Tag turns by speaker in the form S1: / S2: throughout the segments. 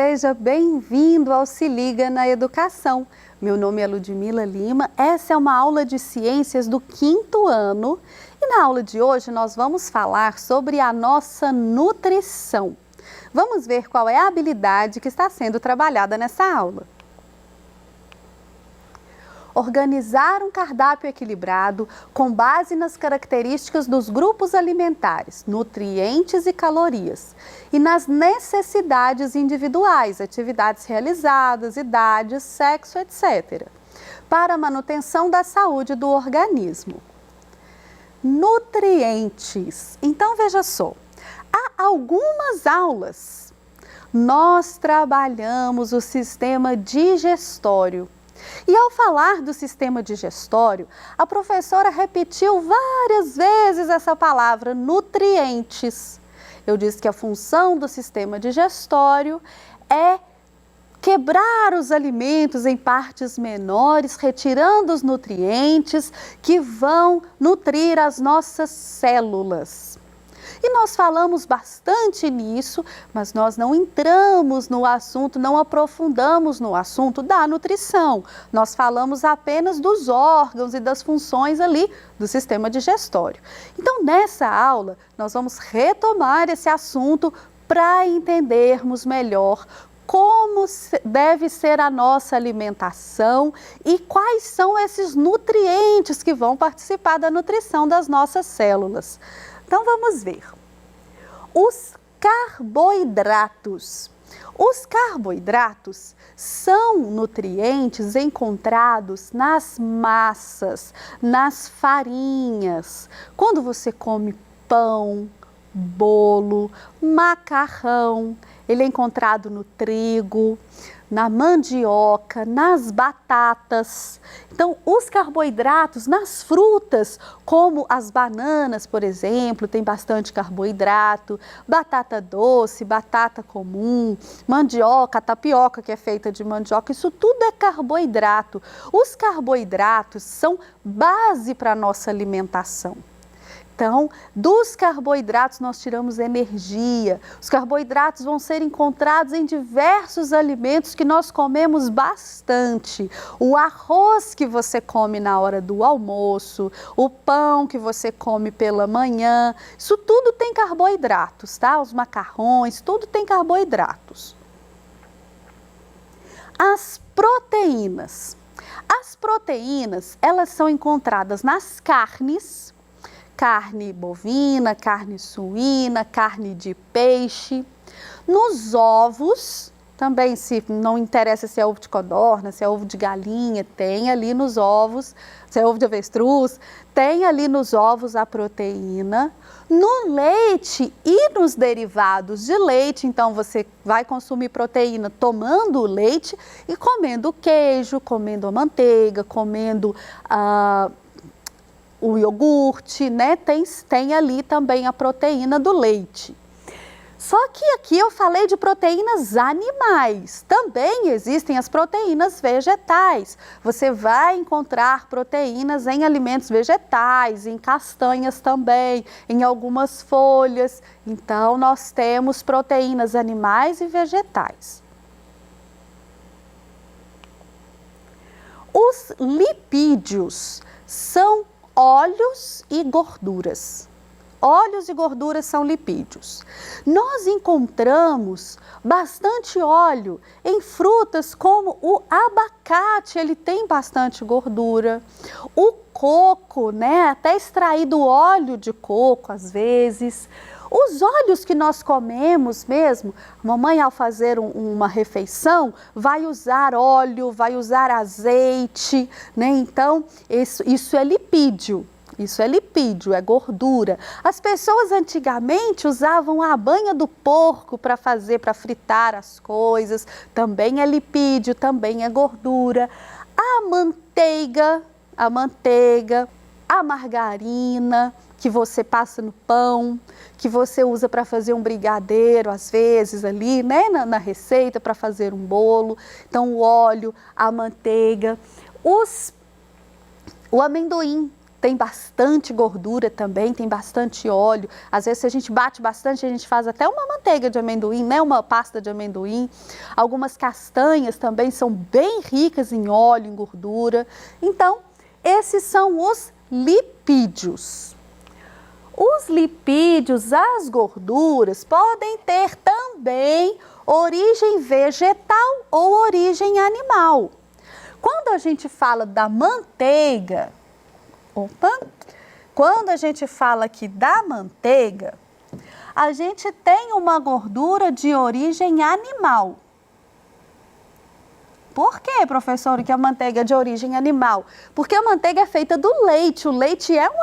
S1: Seja bem-vindo ao Se Liga na Educação. Meu nome é Ludmila Lima, essa é uma aula de ciências do 5º ano e na aula de hoje nós vamos falar sobre a nossa nutrição. Vamos ver qual é a habilidade que está sendo trabalhada nessa aula. Organizar um cardápio equilibrado com base nas características dos grupos alimentares, nutrientes e calorias, e nas necessidades individuais, atividades realizadas, idade, sexo, etc., para a manutenção da saúde do organismo. Nutrientes. Então, veja só, há algumas aulas nós trabalhamos o sistema digestório. E ao falar do sistema digestório, a professora repetiu várias vezes essa palavra, nutrientes. Eu disse que a função do sistema digestório é quebrar os alimentos em partes menores, retirando os nutrientes que vão nutrir as nossas células. E nós falamos bastante nisso, mas nós não entramos no assunto, não aprofundamos no assunto da nutrição. Nós falamos apenas dos órgãos e das funções ali do sistema digestório. Então, nessa aula, nós vamos retomar esse assunto para entendermos melhor como deve ser a nossa alimentação e quais são esses nutrientes que vão participar da nutrição das nossas células. Então, vamos ver. Os carboidratos. Os carboidratos são nutrientes encontrados nas massas, nas farinhas. Quando você come pão, bolo, macarrão, ele é encontrado no trigo, na mandioca, nas batatas. Então, os carboidratos nas frutas, como as bananas, por exemplo, tem bastante carboidrato, batata doce, batata comum, mandioca, tapioca que é feita de mandioca, isso tudo é carboidrato. Os carboidratos são base para a nossa alimentação. Então, dos carboidratos nós tiramos energia. Os carboidratos vão ser encontrados em diversos alimentos que nós comemos bastante. O arroz que você come na hora do almoço, o pão que você come pela manhã, isso tudo tem carboidratos, tá? Os macarrões, tudo tem carboidratos. As proteínas. As proteínas, elas são encontradas nas carnes, carne bovina, carne suína, carne de peixe. Nos ovos, também se não interessa se é ovo de codorna, se é ovo de galinha, tem ali nos ovos, se é ovo de avestruz, tem ali nos ovos a proteína. No leite e nos derivados de leite, então você vai consumir proteína tomando o leite e comendo queijo, comendo a manteiga, comendo o iogurte, né? Tem ali também a proteína do leite. Só que aqui eu falei de proteínas animais. Também existem as proteínas vegetais. Você vai encontrar proteínas em alimentos vegetais, em castanhas também, em algumas folhas. Então, nós temos proteínas animais e vegetais. Os lipídios são óleos e gorduras. Óleos e gorduras são lipídios. Nós encontramos bastante óleo em frutas como o abacate, ele tem bastante gordura. O coco, né? Até extraído óleo de coco às vezes. Os óleos que nós comemos mesmo, a mamãe ao fazer uma refeição vai usar óleo, vai usar azeite, né? Então isso é lipídio. Isso é lipídio, é gordura. As pessoas antigamente usavam a banha do porco para fritar as coisas. Também é lipídio, também é gordura. A manteiga, a margarina que você passa no pão, que você usa para fazer um brigadeiro, às vezes ali, né, na receita para fazer um bolo. Então, o óleo, a manteiga, o amendoim. tem bastante gordura também, tem bastante óleo. Às vezes, se a gente bate bastante, a gente faz até uma manteiga de amendoim, né? Uma pasta de amendoim. Algumas castanhas também são bem ricas em óleo, em gordura. Então, esses são os lipídios. Os lipídios, as gorduras, podem ter também origem vegetal ou origem animal. Quando a gente fala da manteiga, quando a gente fala aqui da manteiga, a gente tem uma gordura de origem animal. Por quê, professor, que a manteiga é de origem animal? Porque a manteiga é feita do leite. O leite é um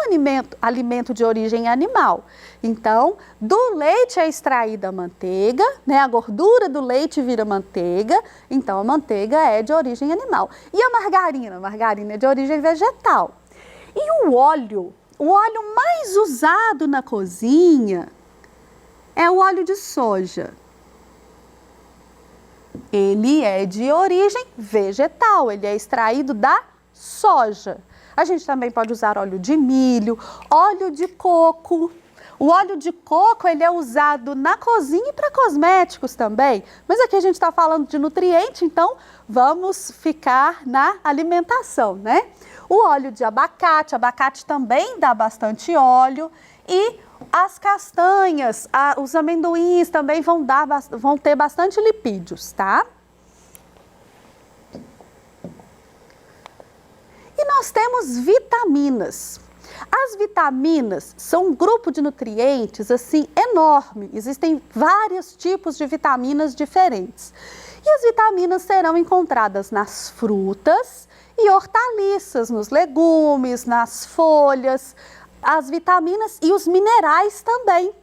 S1: alimento de origem animal. Então, do leite é extraída a manteiga, né? A gordura do leite vira manteiga. Então, a manteiga é de origem animal. E a margarina? A margarina é de origem vegetal. E o óleo mais usado na cozinha é o óleo de soja. Ele é de origem vegetal, ele é extraído da soja. A gente também pode usar óleo de milho, óleo de coco. O óleo de coco, ele é usado na cozinha e para cosméticos também. Mas aqui a gente está falando de nutriente, então vamos ficar na alimentação, né? O óleo de abacate também dá bastante óleo. E as castanhas, os amendoins também vão ter bastante lipídios, tá? E nós temos vitaminas. As vitaminas são um grupo de nutrientes assim enorme. Existem vários tipos de vitaminas diferentes. E as vitaminas serão encontradas nas frutas e hortaliças, nos legumes, nas folhas, as vitaminas e os minerais também.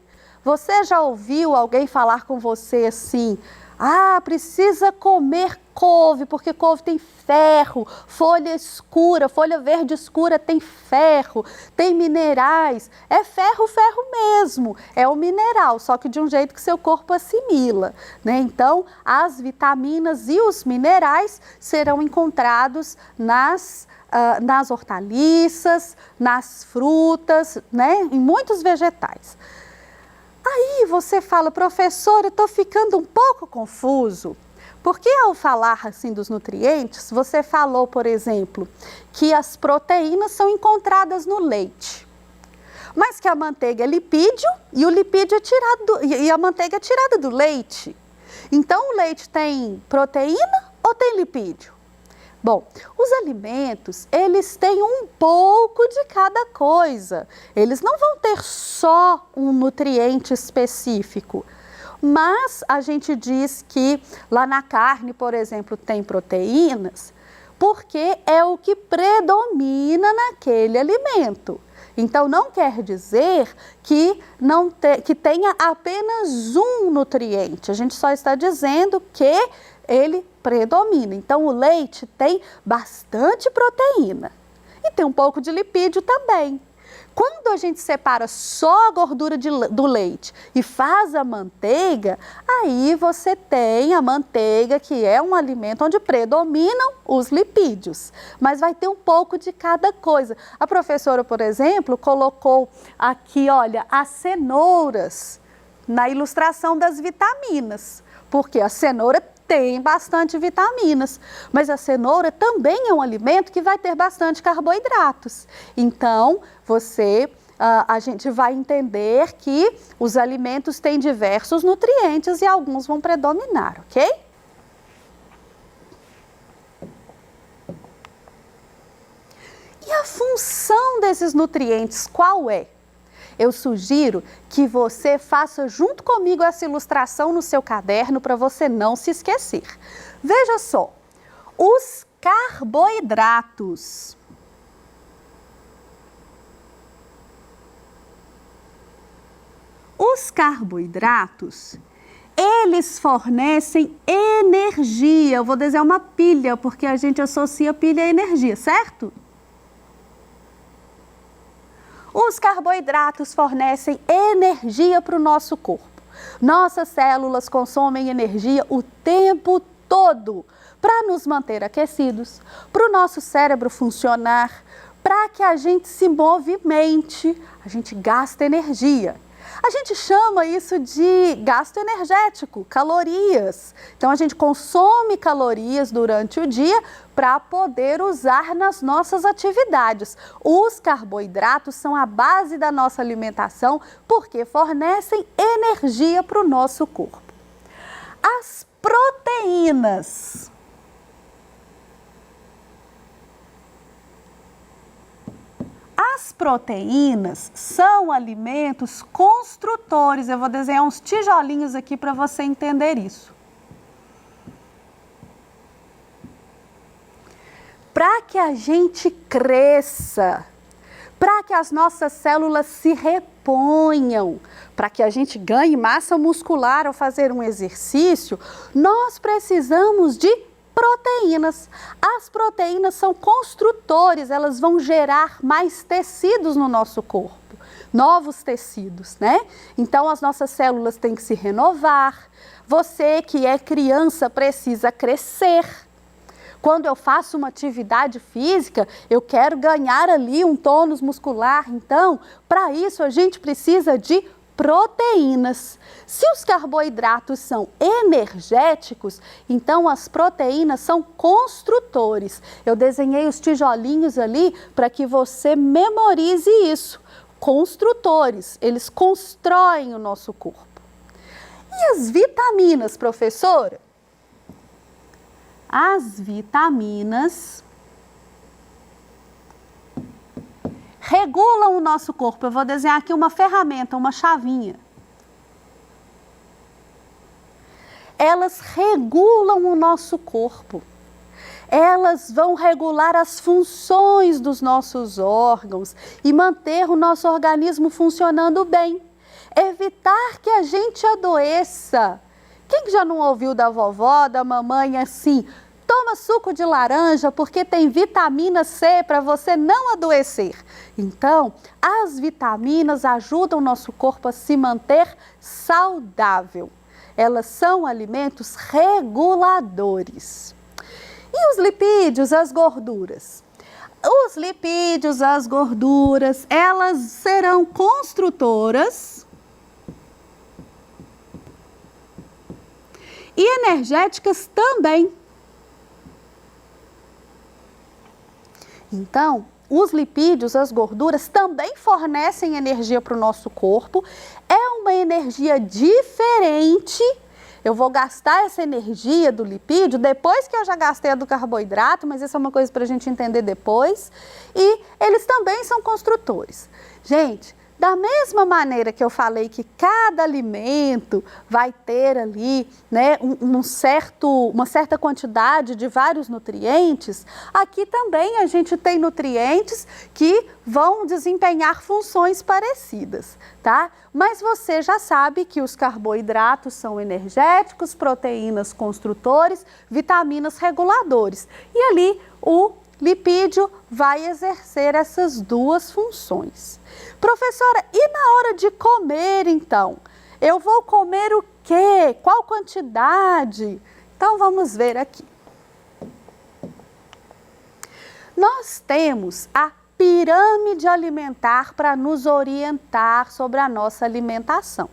S1: Você já ouviu alguém falar com você assim: ah, precisa comer couve, porque couve tem ferro, folha escura, folha verde escura tem ferro, tem minerais. É ferro, ferro mesmo, é o mineral, só que de um jeito que seu corpo assimila, né? Então, as vitaminas e os minerais serão encontrados nas hortaliças, nas frutas, né? Em muitos vegetais. Aí você fala: professor, eu estou ficando um pouco confuso, porque ao falar assim dos nutrientes, você falou, por exemplo, que as proteínas são encontradas no leite, mas que a manteiga é lipídio e o lipídio é tirado e a manteiga é tirada do leite. Então o leite tem proteína ou tem lipídio? Bom, os alimentos, eles têm um pouco de cada coisa. Eles não vão ter só um nutriente específico. Mas a gente diz que lá na carne, por exemplo, tem proteínas, porque é o que predomina naquele alimento. Então, não quer dizer que tenha apenas um nutriente. A gente só está dizendo que ele predomina. Então, o leite tem bastante proteína e tem um pouco de lipídio também. Quando a gente separa só a gordura do leite e faz a manteiga, aí você tem a manteiga, que é um alimento onde predominam os lipídios, mas vai ter um pouco de cada coisa. A professora, por exemplo, colocou aqui, olha, as cenouras na ilustração das vitaminas, porque a cenoura tem bastante vitaminas, mas a cenoura também é um alimento que vai ter bastante carboidratos. Então, a gente vai entender que os alimentos têm diversos nutrientes e alguns vão predominar, ok? E a função desses nutrientes qual é? Eu sugiro que você faça junto comigo essa ilustração no seu caderno para você não se esquecer. Veja só, os carboidratos. Os carboidratos, eles fornecem energia. Eu vou desenhar uma pilha, porque a gente associa pilha à energia, certo? Os carboidratos fornecem energia para o nosso corpo. Nossas células consomem energia o tempo todo para nos manter aquecidos, para o nosso cérebro funcionar, Para que a gente se movimente, a gente gasta energia. A gente chama isso de gasto energético, calorias. Então, a gente consome calorias durante o dia para poder usar nas nossas atividades. Os carboidratos são a base da nossa alimentação porque fornecem energia para o nosso corpo. As proteínas. As proteínas são alimentos construtores. Eu vou desenhar uns tijolinhos aqui para você entender isso. Para que a gente cresça, para que as nossas células se reponham, para que a gente ganhe massa muscular ao fazer um exercício, nós precisamos de proteínas. As proteínas são construtores, elas vão gerar mais tecidos no nosso corpo, novos tecidos, né? Então, as nossas células têm que se renovar. Você que é criança precisa crescer. Quando eu faço uma atividade física, eu quero ganhar ali um tônus muscular. Então, para isso a gente precisa de proteínas. Se os carboidratos são energéticos, então as proteínas são construtores. Eu desenhei os tijolinhos ali para que você memorize isso. Construtores, eles constroem o nosso corpo. E as vitaminas, professora? As vitaminas regulam o nosso corpo. Eu vou desenhar aqui uma ferramenta, uma chavinha. Elas regulam o nosso corpo. Elas vão regular as funções dos nossos órgãos e manter o nosso organismo funcionando bem. Evitar que a gente adoeça. Quem já não ouviu da vovó, da mamãe assim? Toma suco de laranja porque tem vitamina C para você não adoecer. Então, as vitaminas ajudam o nosso corpo a se manter saudável. Elas são alimentos reguladores. E os lipídios, as gorduras? Os lipídios, as gorduras, elas serão construtoras e energéticas também. Então, os lipídios, as gorduras também fornecem energia para o nosso corpo. É uma energia diferente. Eu vou gastar essa energia do lipídio depois que eu já gastei a do carboidrato, mas isso é uma coisa para a gente entender depois. E eles também são construtores. Gente, da mesma maneira que eu falei que cada alimento vai ter ali, né, uma certa quantidade de vários nutrientes, aqui também a gente tem nutrientes que vão desempenhar funções parecidas, tá? Mas você já sabe que os carboidratos são energéticos, proteínas construtores, vitaminas reguladores. E ali o lipídio vai exercer essas duas funções. Professora, e na hora de comer, então? Eu vou comer o quê? Qual quantidade? Então, vamos ver aqui. Nós temos a pirâmide alimentar para nos orientar sobre a nossa alimentação.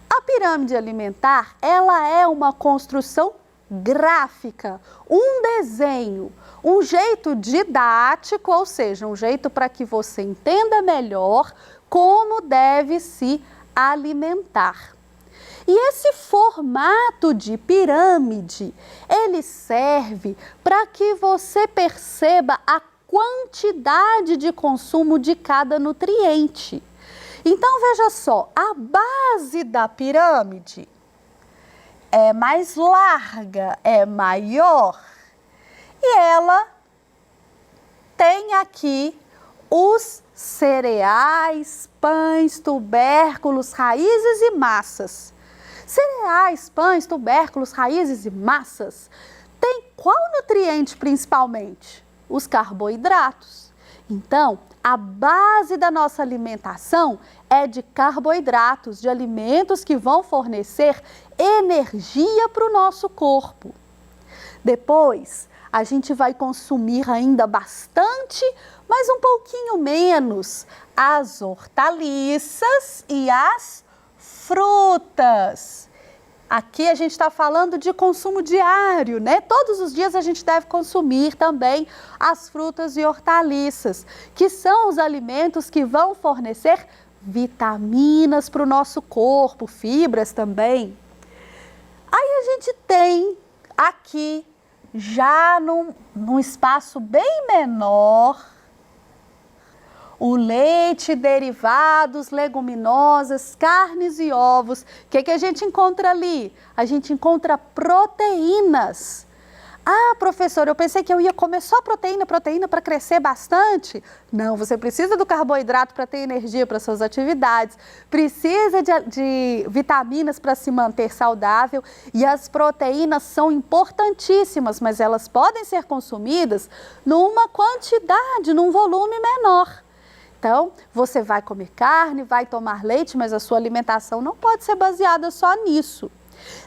S1: A pirâmide alimentar, ela é uma construção gráfica, um desenho, um jeito didático, ou seja, um jeito para que você entenda melhor como deve se alimentar. E esse formato de pirâmide, ele serve para que você perceba a quantidade de consumo de cada nutriente. Então, veja só, a base da pirâmide é mais larga, é maior, e ela tem aqui os cereais, pães, tubérculos, raízes e massas. Cereais, pães, tubérculos, raízes e massas tem qual nutriente principalmente? Os carboidratos. Então, a base da nossa alimentação é de carboidratos, de alimentos que vão fornecer energia para o nosso corpo. Depois, a gente vai consumir ainda bastante, mas um pouquinho menos as hortaliças e as frutas. Aqui a gente está falando de consumo diário, né? Todos os dias a gente deve consumir também as frutas e hortaliças, que são os alimentos que vão fornecer vitaminas para o nosso corpo, fibras também. Aí a gente tem aqui, já num espaço bem menor, o leite, derivados, leguminosas, carnes e ovos. O que a gente encontra ali? A gente encontra proteínas. Ah, professora, eu pensei que eu ia comer só proteína para crescer bastante. Não, você precisa do carboidrato para ter energia para suas atividades, precisa de vitaminas para se manter saudável, e as proteínas são importantíssimas, mas elas podem ser consumidas numa quantidade, num volume menor. Então, você vai comer carne, vai tomar leite, mas a sua alimentação não pode ser baseada só nisso.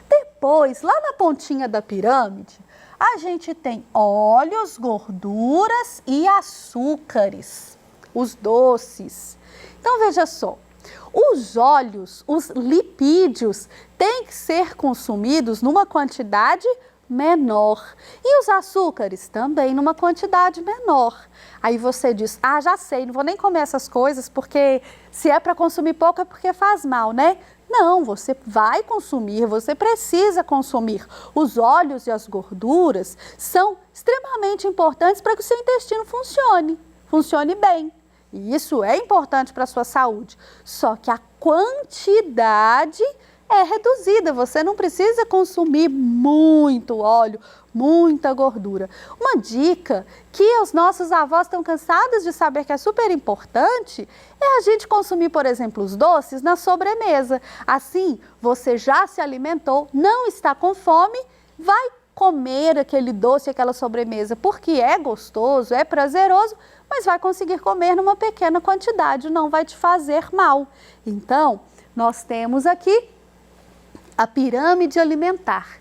S1: Depois, lá na pontinha da pirâmide, a gente tem óleos, gorduras e açúcares, os doces. Então, veja só, os óleos, os lipídios, têm que ser consumidos numa quantidade menor. E os açúcares também numa quantidade menor. Aí você diz, ah, já sei, não vou nem comer essas coisas, porque se é para consumir pouco é porque faz mal, né? Não, você vai consumir, você precisa consumir. Os óleos e as gorduras são extremamente importantes para que o seu intestino funcione bem. E isso é importante para a sua saúde. Só que a quantidade é reduzida, você não precisa consumir muito óleo, muita gordura. Uma dica que os nossos avós estão cansados de saber que é super importante é a gente consumir, por exemplo, os doces na sobremesa. Assim, você já se alimentou, não está com fome, vai comer aquele doce, aquela sobremesa, porque é gostoso, é prazeroso, mas vai conseguir comer numa pequena quantidade, não vai te fazer mal. Então, nós temos aqui a pirâmide alimentar.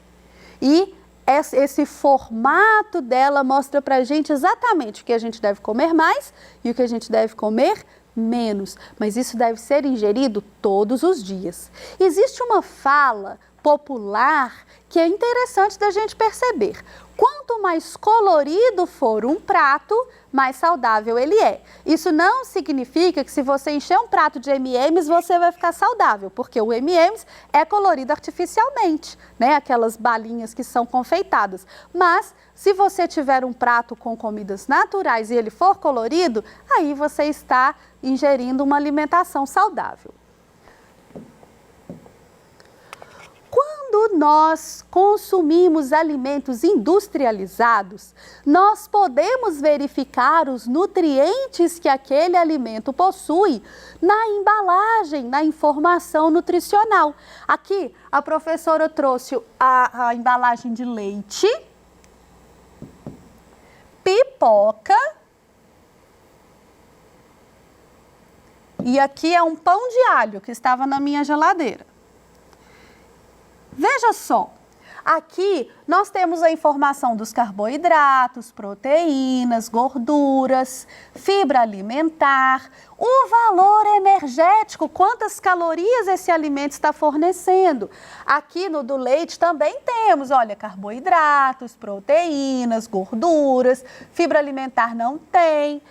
S1: E esse formato dela mostra para a gente exatamente o que a gente deve comer mais e o que a gente deve comer menos. Mas isso deve ser ingerido todos os dias. Existe uma fala popular que é interessante da gente perceber. Quanto mais colorido for um prato, mais saudável ele é. Isso não significa que se você encher um prato de M&M's, você vai ficar saudável, porque o M&M's é colorido artificialmente, né? Aquelas balinhas que são confeitadas. Mas, se você tiver um prato com comidas naturais e ele for colorido, aí você está ingerindo uma alimentação saudável. Quando nós consumimos alimentos industrializados, nós podemos verificar os nutrientes que aquele alimento possui na embalagem, na informação nutricional. Aqui, a professora trouxe a embalagem de leite, pipoca, e aqui é um pão de alho que estava na minha geladeira. Veja só, aqui nós temos a informação dos carboidratos, proteínas, gorduras, fibra alimentar, o valor energético, quantas calorias esse alimento está fornecendo. Aqui no do leite também temos, olha, carboidratos, proteínas, gorduras, fibra alimentar não tem.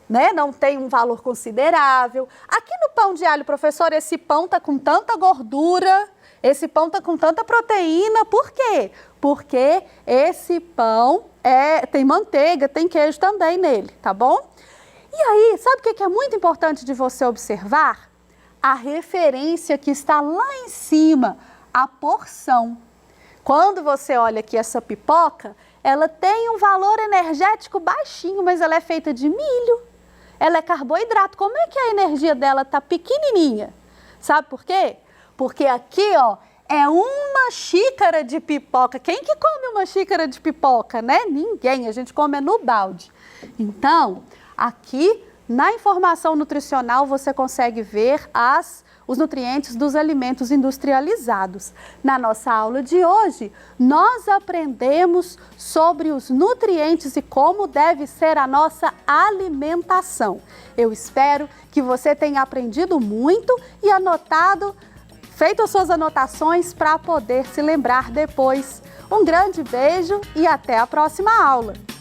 S1: Né? Não tem um valor considerável. Aqui no pão de alho, professor, esse pão está com tanta gordura, esse pão está com tanta proteína, por quê? Porque esse pão tem manteiga, tem queijo também nele, tá bom? E aí, sabe o que é muito importante de você observar? A referência que está lá em cima, a porção. Quando você olha aqui essa pipoca, ela tem um valor energético baixinho, mas ela é feita de milho. Ela é carboidrato. Como é que a energia dela está pequenininha? Sabe por quê? Porque aqui, ó, é uma xícara de pipoca. Quem que come uma xícara de pipoca, né? Ninguém, a gente come no balde. Então, aqui na informação nutricional você consegue ver os nutrientes dos alimentos industrializados. Na nossa aula de hoje, nós aprendemos sobre os nutrientes e como deve ser a nossa alimentação. Eu espero que você tenha aprendido muito e feito as suas anotações para poder se lembrar depois. Um grande beijo e até a próxima aula!